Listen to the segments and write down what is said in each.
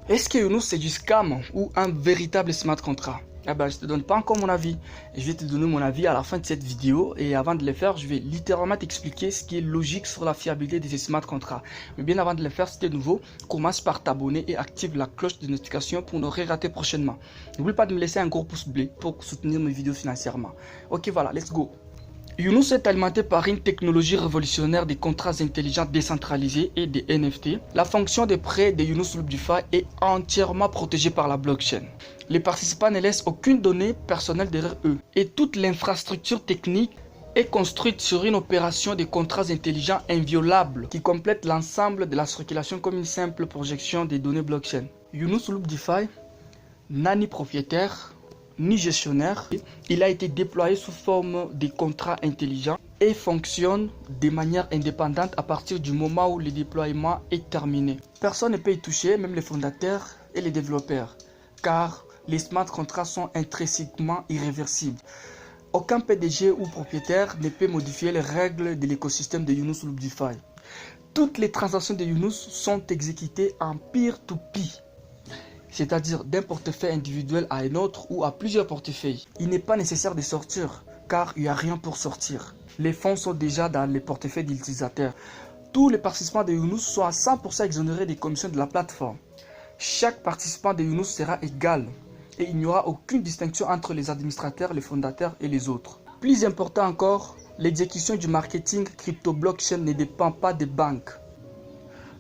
Est-ce que Younous c'est du scam ou un véritable smart contract? Je ne te donne pas encore mon avis. Je vais te donner mon avis à la fin de cette vidéo. Et avant de le faire, je vais littéralement t'expliquer ce qui est logique sur la fiabilité de ces smart contracts. Mais bien avant de le faire, si tu es nouveau, commence par t'abonner et active la cloche de notification pour ne rien rater prochainement. N'oublie pas de me laisser un gros pouce bleu pour soutenir mes vidéos financièrement. Ok, voilà, let's go. Younous est alimenté par une technologie révolutionnaire des contrats intelligents décentralisés et des NFT. La fonction de prêt de Younous Loop DeFi est entièrement protégée par la blockchain. Les participants ne laissent aucune donnée personnelle derrière eux. Et toute l'infrastructure technique est construite sur une opération de contrats intelligents inviolables qui complète l'ensemble de la circulation comme une simple projection des données blockchain. Younous Loop DeFi n'a ni propriétaire ni gestionnaire. Il a été déployé sous forme de contrats intelligents et fonctionne de manière indépendante à partir du moment où le déploiement est terminé. Personne ne peut y toucher, même les fondateurs et les développeurs, car les smart contracts sont intrinsèquement irréversibles. Aucun PDG ou propriétaire ne peut modifier les règles de l'écosystème de Younous Loop DeFi. Toutes les transactions de Younous sont exécutées en peer-to-peer. C'est-à-dire d'un portefeuille individuel à un autre ou à plusieurs portefeuilles. Il n'est pas nécessaire de sortir car il n'y a rien pour sortir. Les fonds sont déjà dans les portefeuilles de l'utilisateur. Tous les participants de Younous sont à 100% exonérés des commissions de la plateforme. Chaque participant de Younous sera égal et il n'y aura aucune distinction entre les administrateurs, les fondateurs et les autres. Plus important encore, l'exécution du marketing crypto-blockchain ne dépend pas des banques.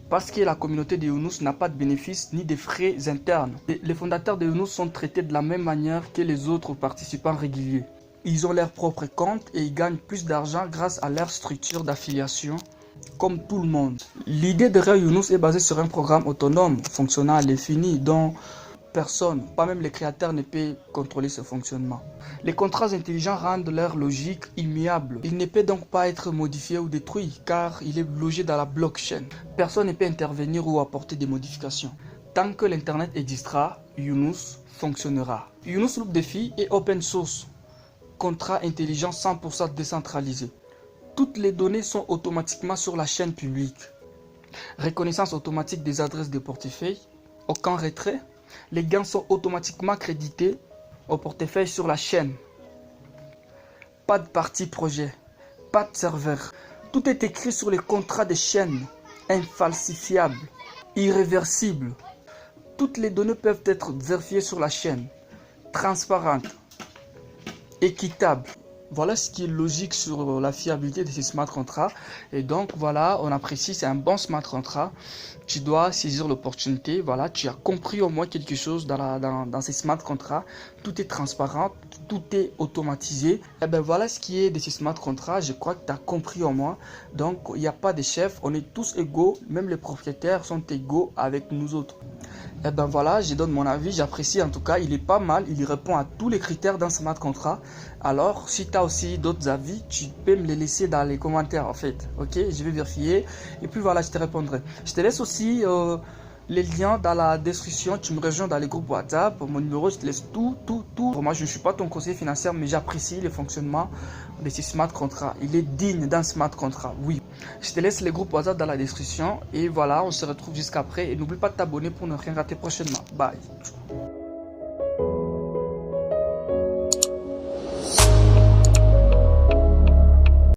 Parce que la communauté de Younous n'a pas de bénéfices ni de frais internes. Les fondateurs de Younous sont traités de la même manière que les autres participants réguliers. Ils ont leur propre compte et ils gagnent plus d'argent grâce à leur structure d'affiliation, comme tout le monde. L'idée derrière Younous est basée sur un programme autonome, fonctionnant à l'infini, dont personne, pas même les créateurs, ne peut contrôler ce fonctionnement. Les contrats intelligents rendent leur logique immuable. Il ne peut donc pas être modifié ou détruit car il est logé dans la blockchain. Personne ne peut intervenir ou apporter des modifications. Tant que l'internet existera, Younous fonctionnera. Younous Loop DeFi est open source, contrat intelligent 100% décentralisé. Toutes les données sont automatiquement sur la chaîne publique. Reconnaissance automatique des adresses de portefeuille, aucun retrait. Les gains sont automatiquement crédités au portefeuille sur la chaîne. Pas de partie projet, pas de serveur. Tout est écrit sur les contrats de chaîne, infalsifiable, irréversible. Toutes les données peuvent être vérifiées sur la chaîne, transparente, équitable. Voilà ce qui est logique sur la fiabilité de ces smart contracts. Et donc voilà, on apprécie, c'est un bon smart contract. Tu dois saisir l'opportunité. Voilà, tu as compris au moins quelque chose dans ces smart contracts. Tout est transparent, tout est automatisé. Et bien voilà ce qui est de ces smart contracts. Je crois que tu as compris au moins. Donc il n'y a pas de chef, on est tous égaux. Même les propriétaires sont égaux avec nous autres. Et ben voilà, je donne mon avis, j'apprécie en tout cas, il est pas mal, il répond à tous les critères d'un smart contract. Alors, si tu as aussi d'autres avis, tu peux me les laisser dans les commentaires en fait. Ok, je vais vérifier et puis voilà, je te répondrai. Je te laisse aussi les liens dans la description, tu me rejoins dans les groupes WhatsApp, mon numéro, je te laisse tout. Pour moi, je ne suis pas ton conseiller financier, mais j'apprécie le fonctionnement de ces smart contracts. Il est digne d'un smart contract, oui. Je te laisse les groupes WhatsApp dans la description et voilà, on se retrouve jusqu'après. Et n'oublie pas de t'abonner pour ne rien rater prochainement. Bye.